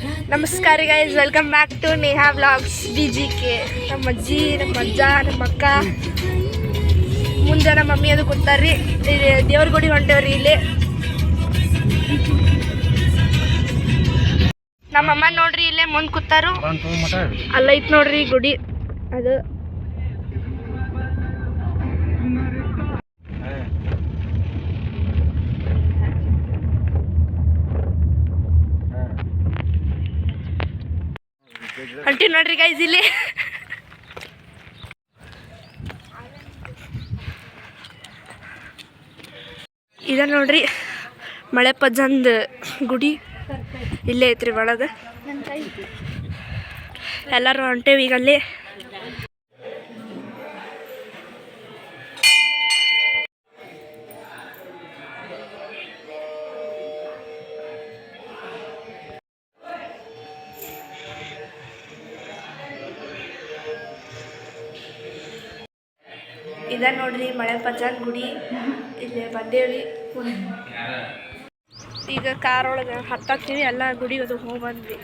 ನಮಸ್ಕಾರ guys, welcome back to Neha vlogs BGK. ನಮ್ಮ ಅಜ್ಜಿ, ನಮ್ಮ ಅಜ್ಜ, ನಮ್ಮ ಅಕ್ಕ, ಮುಂದೆ ನಮ್ಮ ಮಮ್ಮಿ ಅದು ಕೂತಾರ್ರಿ. ದೇವ್ರ ಗುಡಿ ಹೊಂಟೇವ್ರಿ. ಇಲ್ಲಿ ನಮ್ಮಮ್ಮ ನೋಡ್ರಿ ಇಲ್ಲೇ ಮುಂದೆ ಕೂತಾರು. ಅಲ್ಲ ಐತ್ ನೋಡ್ರಿ ಗುಡಿ ಅದು. ಹೊಂಟಿ ನೋಡ್ರಿ ಗೈಸ್ ಇಲ್ಲಿ. ಇದ ನೋಡ್ರಿ ಮಳೆ ಪಜ್ಜಂದ ಗುಡಿ ಇಲ್ಲೇ ಐತ್ರಿ ಒಳಗೆ. ಎಲ್ಲರೂ ಹೊಂಟೇವಿ ಈಗ ಅಲ್ಲಿ. ಇದ ನೋಡ್ರಿ ಮಳೆ ಪಜ್ಜನ್ ಗುಡಿ. ಇಲ್ಲೇ ಬಂದೇವಿ. ಈಗ ಕಾರ್ ಒಳಗೆ ಹತ್ತಾಕ್ತೀವಿ. ಎಲ್ಲ ಗುಡಿ ಅದು ಹೋಗಿ ಬಂದ್ವಿ.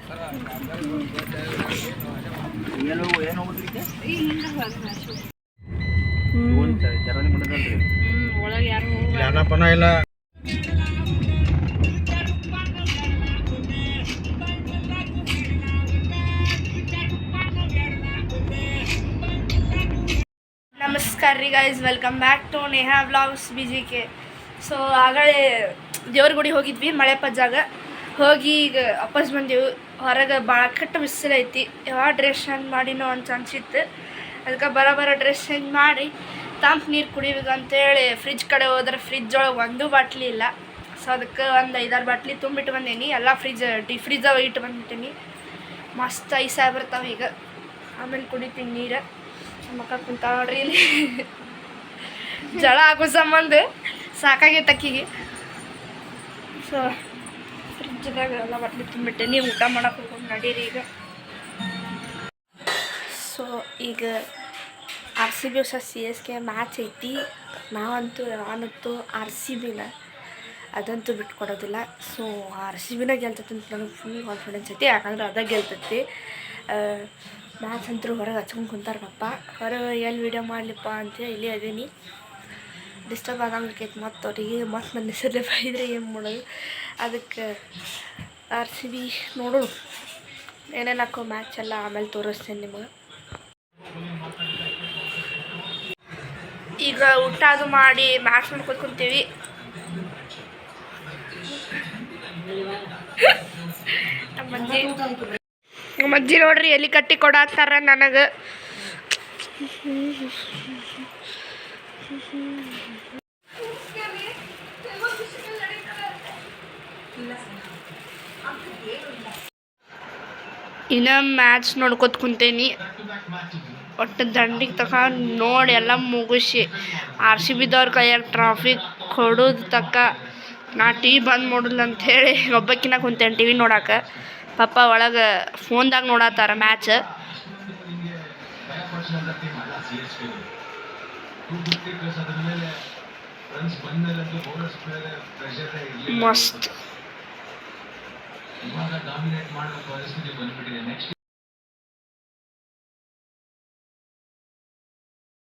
ಒಳಗೆ ಯಾರು ಇಲ್ಲ. ನಮಸ್ಕಾರ ರೀ guys, welcome back to Neha vlogs BGK. So ಆಗಲೇ ದೇವ್ರ ಗುಡಿ ಹೋಗಿದ್ವಿ ಮಳೆ ಪಜ್ಜಾಗ. ಹೋಗಿ ಈಗ ವಾಪಸ್ ಬಂದೆವು. ಹೊರಗೆ ಭಾಳ ಕೆಟ್ಟ ಬಿಸಿಲು ಐತಿ. ಯಾವ ಡ್ರೆಸ್ ಚೇಂಜ್ ಮಾಡಿನೋ ಅಂತ ಅನ್ಸಿತ್ತು. ಅದಕ್ಕೆ ಬರೋ ಡ್ರೆಸ್ ಚೇಂಜ್ ಮಾಡಿ ತಂಪು ನೀರು ಕುಡಿಬೇಕು ಅಂತೇಳಿ ಫ್ರಿಜ್ ಕಡೆ ಹೋದ್ರೆ ಫ್ರಿಜ್ ಒಳಗೆ ಒಂದು ಬಾಟ್ಲಿ ಇಲ್ಲ. ಸೊ ಅದಕ್ಕೆ ಒಂದು 5-6 ಬಾಟ್ಲಿ ತುಂಬಿಟ್ಟು ಬಂದೇನಿ. ಎಲ್ಲ ಫ್ರಿಜ್ ಇಟ್ಟು ಬಂದ್ಬಿಟ್ಟೀನಿ. ಮಸ್ತ್ ಐಸ ಬರ್ತಾವೆ ಈಗ. ಆಮೇಲೆ ಕುಡಿತೀನಿ ನೀರು. ಮಕ್ಕ ಕುಂತ ನೋಡ್ರಿ ಇಲ್ಲಿ. ಜಳ ಹಾಕೋ ಸಂಬಂಧ ಸಾಕಾಗೈತೆ ಅಕ್ಕಿಗೆ. ಸೊ ಫ್ರಿಜ್ದಾಗ ಎಲ್ಲ ಬಟ್ಲಿ ತುಂಬಿಟ್ಟೆ. ನೀವು ಊಟ ಮಾಡಕ್ಕೆ ಹೋಗ್ಕೊಂಡು ನಡೀರಿ ಈಗ. ಸೊ ಈಗ RCB ಹೊಸ CSK ಮ್ಯಾಚ್ ಐತಿ. ನಾನಂತೂ RCBನ ಅದಂತೂ ಬಿಟ್ಕೊಡೋದಿಲ್ಲ. ಸೊ RCBನ ಗೆಲ್ತೈತಿ ಅಂತ ನನಗೆ ಫುಲ್ ಕಾನ್ಫಿಡೆನ್ಸ್ ಐತಿ. ಯಾಕಂದ್ರೆ ಅದ ಗೆಲ್ತೈತಿ. ಮ್ಯಾಚ್ ಅಂತೂ ಹೊರಗೆ ಹಚ್ಕೊಂಡು ಕುಂತಾರೆ ಪಪ್ಪ. ಹೊರಗೆ ಎಲ್ಲಿ ವೀಡಿಯೋ ಮಾಡಲಿಪ್ಪ ಅಂತೇಳಿ ಇಲ್ಲಿ ಅದೀನಿ. ಡಿಸ್ಟರ್ಬ್ ಆಗಂಗಿಕೈತಿ. ಮತ್ತು ಅವರಿಗೆ ಮತ್ತು ನನ್ನ ಹೆಸರಲ್ಲೇ ಬೈದರೆ ಏನು ಮಾಡೋದು. ಅದಕ್ಕೆ RCB ನೋಡು ಏನೇನು ಹಾಕೋ ಮ್ಯಾಚ್ ಎಲ್ಲ ಆಮೇಲೆ ತೋರಿಸ್ತೇನೆ ನಿಮಗೆ. ಈಗ ಊಟ ಅದು ಮಾಡಿ ಮ್ಯಾಚ್ ನೋಡ್ಕೊಂಡು ಕುಂತೀವಿ. ನಮ್ಮ ಅಜ್ಜಿ ನೋಡ್ರಿ ಎಲ್ಲಿ ಕಟ್ಟಿ ಕೊಡತ್ತಾರ ನನಗೆ. ಇನ್ನು ಮ್ಯಾಚ್ ನೋಡ್ಕೊತ ಕುಂತೇನಿ. ಒಟ್ಟು ದಂಡಿಗೆ ತಗೊಂಡು ನೋಡಿ ಎಲ್ಲ ಮುಗಿಸಿ RCBದವ್ರ ಕೈಯಾಗ ಟ್ರಾಫಿಕ್ ಕೊಡೋದು ತಕ್ಕ ನಾ TV ಬಂದ್ ಮಾಡೋಲ್ಲ ಅಂಥೇಳಿ ಒಬ್ಬಕ್ಕಿನ ಕುಂತೇನೆ TV ನೋಡಕ್ಕೆ. ಪಾಪ ಒಳಗೆ ಫೋನ್ದಾಗ ನೋಡತ್ತಾರ ಮ್ಯಾಚ್. ಮಸ್ತ್